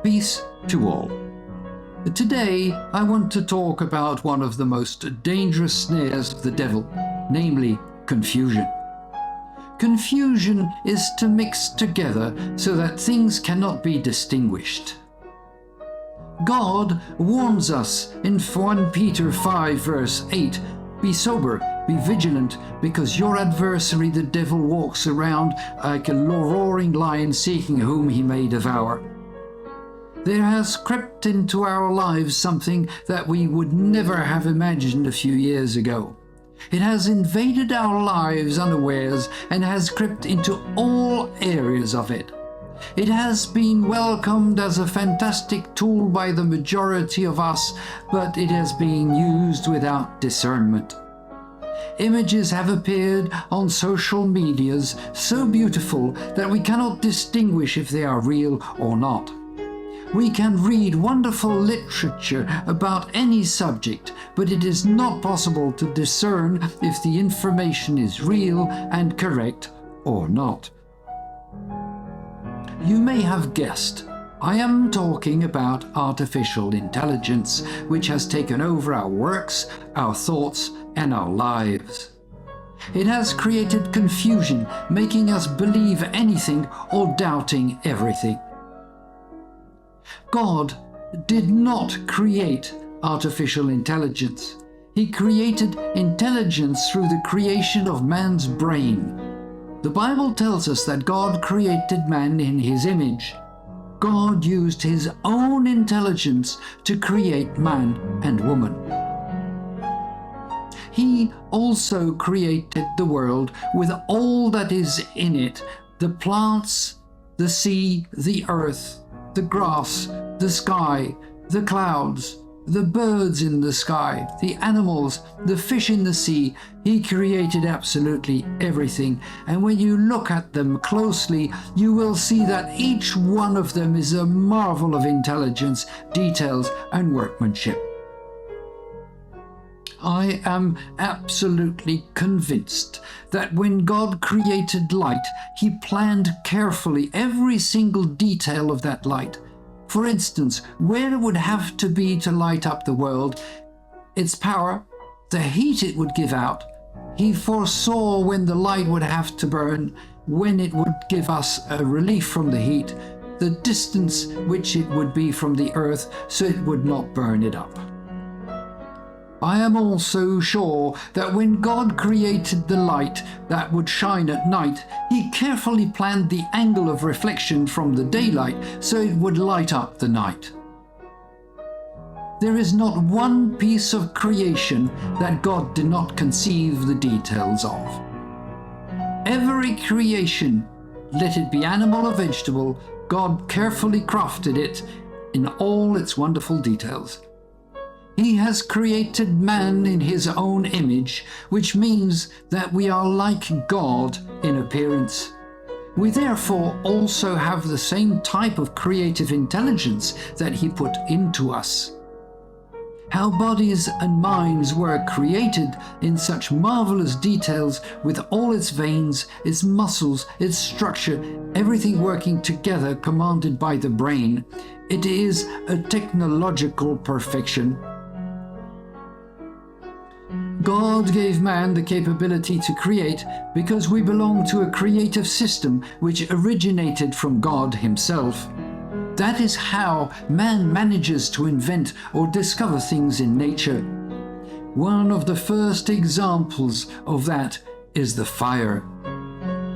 Peace to all. Today, I want to talk about one of the most dangerous snares of the devil, namely confusion. Confusion is to mix together so that things cannot be distinguished. God warns us in 1 Peter 5 verse 8, "Be sober, be vigilant, because your adversary the devil walks around like a roaring lion seeking whom he may devour." There has crept into our lives something that we would never have imagined a few years ago. It has invaded our lives unawares and has crept into all areas of it. It has been welcomed as a fantastic tool by the majority of us, but it has been used without discernment. Images have appeared on social medias so beautiful that we cannot distinguish if they are real or not. We can read wonderful literature about any subject, but it is not possible to discern if the information is real and correct or not. You may have guessed, I am talking about artificial intelligence, which has taken over our works, our thoughts, and our lives. It has created confusion, making us believe anything or doubting everything. God did not create artificial intelligence. He created intelligence through the creation of man's brain. The Bible tells us that God created man in his image. God used his own intelligence to create man and woman. He also created the world with all that is in it, the plants, the sea, the earth, the grass, the sky, the clouds, the birds in the sky, the animals, the fish in the sea. He created absolutely everything. And when you look at them closely, you will see that each one of them is a marvel of intelligence, details, and workmanship. I am absolutely convinced that when God created light, He planned carefully every single detail of that light. For instance, where it would have to be to light up the world, its power, the heat it would give out. He foresaw when the light would have to burn, when it would give us a relief from the heat, the distance which it would be from the earth so it would not burn it up. I am also sure that when God created the light that would shine at night, He carefully planned the angle of reflection from the daylight so it would light up the night. There is not one piece of creation that God did not conceive the details of. Every creation, let it be animal or vegetable, God carefully crafted it in all its wonderful details. He has created man in His own image, which means that we are like God in appearance. We therefore also have the same type of creative intelligence that He put into us. How bodies and minds were created in such marvelous details with all its veins, its muscles, its structure, everything working together commanded by the brain. It is a technological perfection. God gave man the capability to create because we belong to a creative system which originated from God Himself. That is how man manages to invent or discover things in nature. One of the first examples of that is the fire.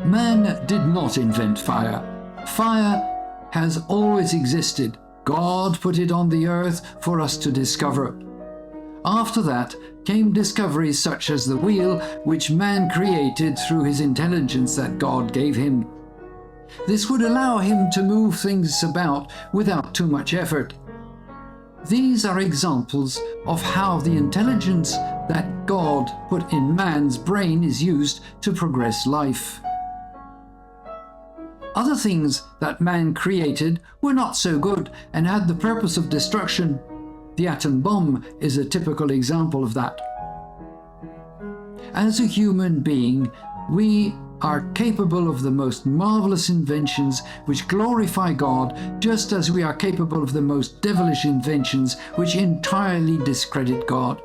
Man did not invent fire. Fire has always existed. God put it on the earth for us to discover. After that came discoveries such as the wheel, which man created through his intelligence that God gave him. This would allow him to move things about without too much effort. These are examples of how the intelligence that God put in man's brain is used to progress life. Other things that man created were not so good and had the purpose of destruction. The atom bomb is a typical example of that. As a human being, we are capable of the most marvelous inventions which glorify God, just as we are capable of the most devilish inventions which entirely discredit God.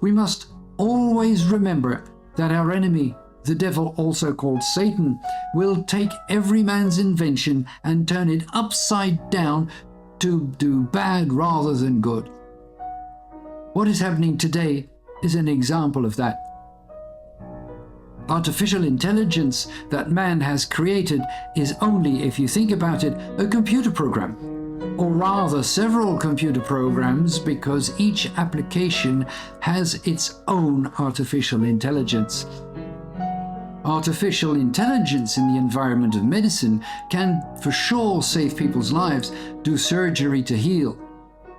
We must always remember that our enemy, the devil, also called Satan, will take every man's invention and turn it upside down to do bad rather than good. What is happening today is an example of that. Artificial intelligence that man has created is only, if you think about it, a computer program, or rather several computer programs, because each application has its own artificial intelligence. Artificial intelligence in the environment of medicine can for sure save people's lives, do surgery to heal.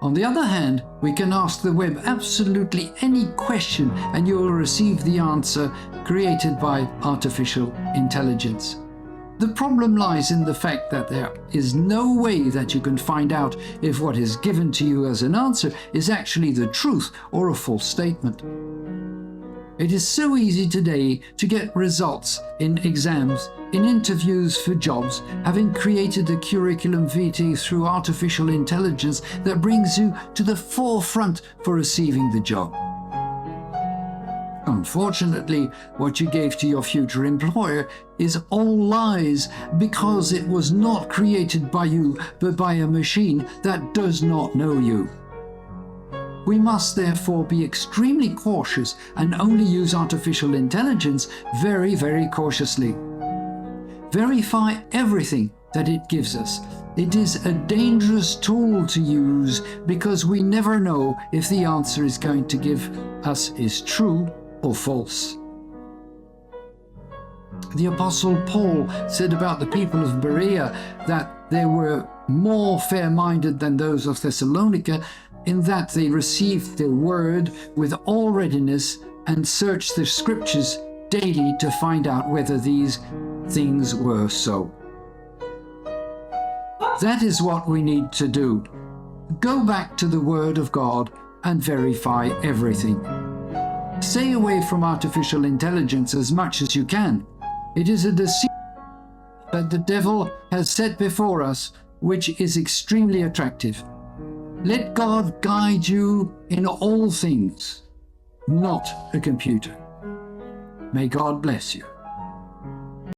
On the other hand, we can ask the web absolutely any question and you will receive the answer created by artificial intelligence. The problem lies in the fact that there is no way that you can find out if what is given to you as an answer is actually the truth or a false statement. It is so easy today to get results in exams, in interviews for jobs, having created a curriculum vitae through artificial intelligence that brings you to the forefront for receiving the job. Unfortunately, what you gave to your future employer is all lies, because it was not created by you, but by a machine that does not know you. We must therefore be extremely cautious and only use artificial intelligence very, very cautiously. Verify everything that it gives us. It is a dangerous tool to use because we never know if the answer is going to give us is true or false. The Apostle Paul said about the people of Berea that they were more fair-minded than those of Thessalonica, in that they received the word with all readiness and searched the scriptures daily to find out whether these things were so. That is what we need to do. Go back to the Word of God and verify everything. Stay away from artificial intelligence as much as you can. It is a deceit that the devil has set before us, which is extremely attractive. Let God guide you in all things, not a computer. May God bless you.